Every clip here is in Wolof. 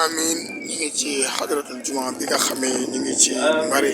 amin ñu ngi ci xadratul juma bi nga xamee ñu ngi ci Mbari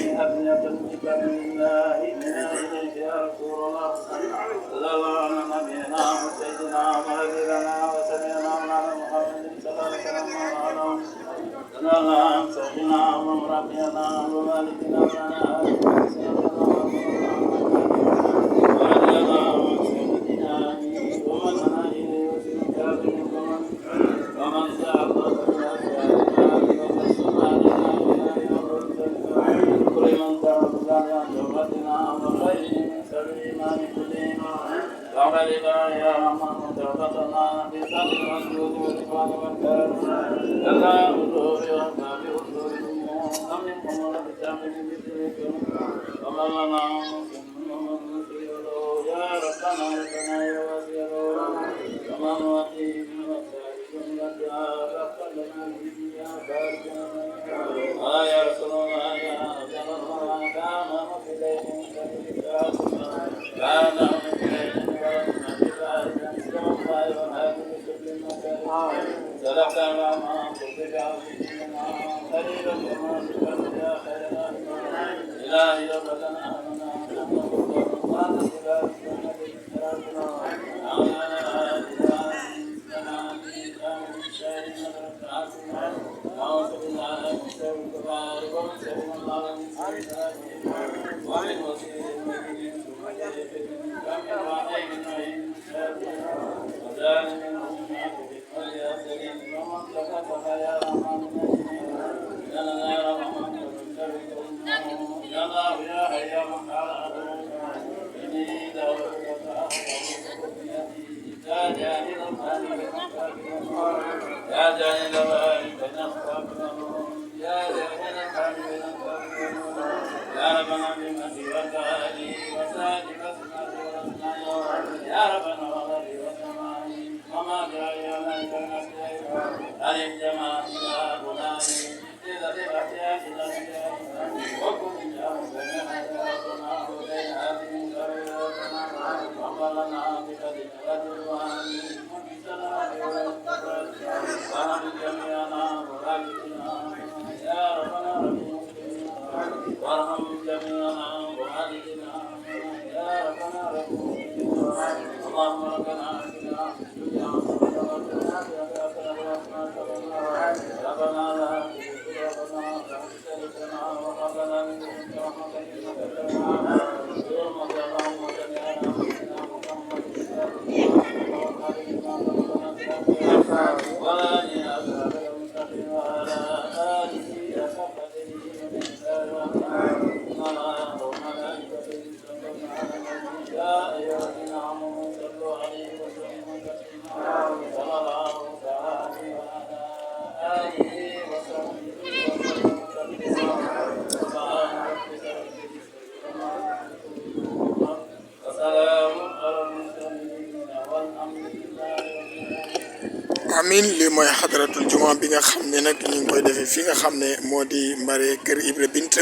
amin lii mooy xadratul juma bi nga xam ne nag ñu ngi koy defee fi nga xam ne moo di Mbare kër Ibra Bint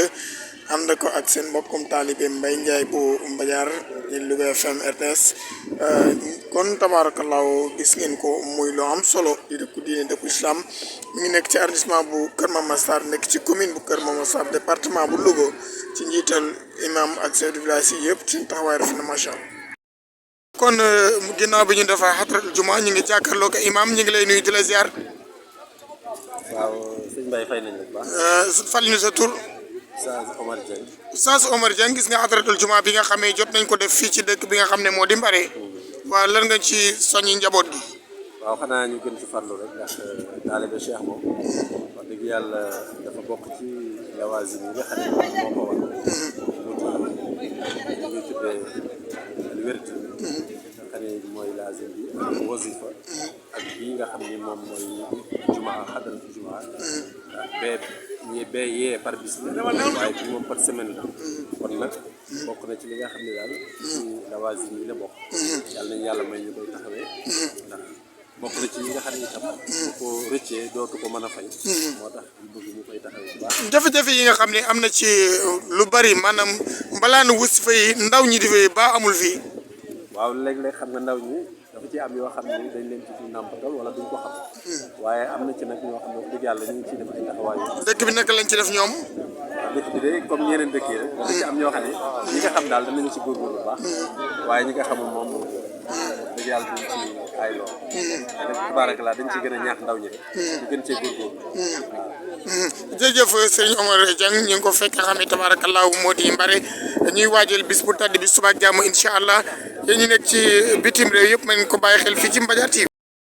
ànd ko ak seen mbokkum taalibe Mbaye Ndiaye bu Mbajaar di Louga FM RTS kon tabaarakallaahu gis ngeen ko muy lu am solo di dëkku diine dëkku islam mi ngi nekk ci arrondissement bu Kër Mamasar nekk ci commune bu Kër Mamasar département bu Louga ci njiital imam ak chef de village yi yëpp ci taxawaay rafet na macha allah. kon ginnaaw bi ñu defaa xadratul juma ñu ngi jàkkaarloo ko imam ñu ngi lay nuyu di la ziar. waaw sëñ Mbaye fay nañ la bu baax. fal ñu sa tur. Oustaz Omar Dieng. Oustaz Omar Dieng gis nga xadratul juma bi nga xamee jot nañ ko def fii ci dëkk bi nga xam ne moo di Mbare. waaw lan nga ci soññi njaboot gi. waaw xanaa ñu gën ci farlu rek ndax taalibe Cheikh moom wax dëgg yàlla dafa bokk ci lawaasim yi nga xam ne moo ko war ñu ngi tuddee al wird nga xam ne mooy laazim bi ak wasifa ak bii nga xam ne moom mooy jumaa xadratu jumaa bee yee par bis la waaye bi moom par semaine la kon nag bokk na ci li nga xam ne daal ci lawaasim yi la bokk yàlla nañ yàlla may ñu koy taxawee ndax bokk na ci yi nga xam ne itam bu ko rëccee dootu ko mën a fay moo tax ñu bëgg ñu koy taxawee bu baax jafe-jafe yi nga xam ne am na ci lu bari maanaam mbalaanu wasifa yi ndaw ñi di fi ba amul fii waaw léeg-léeg xam nga ndaw ñi dafa ci am yoo xam ne dañ leen ci nàmpatal wala duñ ko xam waaye am na ci nag ñoo xam ne wax dëgg yàlla ñu ngi ciy def ay taxawaay dëkk bi naka lañ ci def ñoom dëkk bi de comme ñeneen dëkk yi rek dafa ci am ñoo xam ne ñi nga xam daal danañu ci góorgóorlu bu baax waaye ñi nga xamul moom dëgg yàlla duñ ci ay lool nag tabaarakallaa dañ ci gën a ñaax ndaw ñi ñu gën cee góorgóorlu waaw jërëjëf Serigne Omar Dieng ñu ngi ko fekk xam ne tabaarakallaa moo di Mbare ñuy waajal bis bu tàdd bi suba ak jàmm incha allah yéen ñu nekk ci bitim réew yëpp mën ko bàyyi xel fii ci Mbadiar TV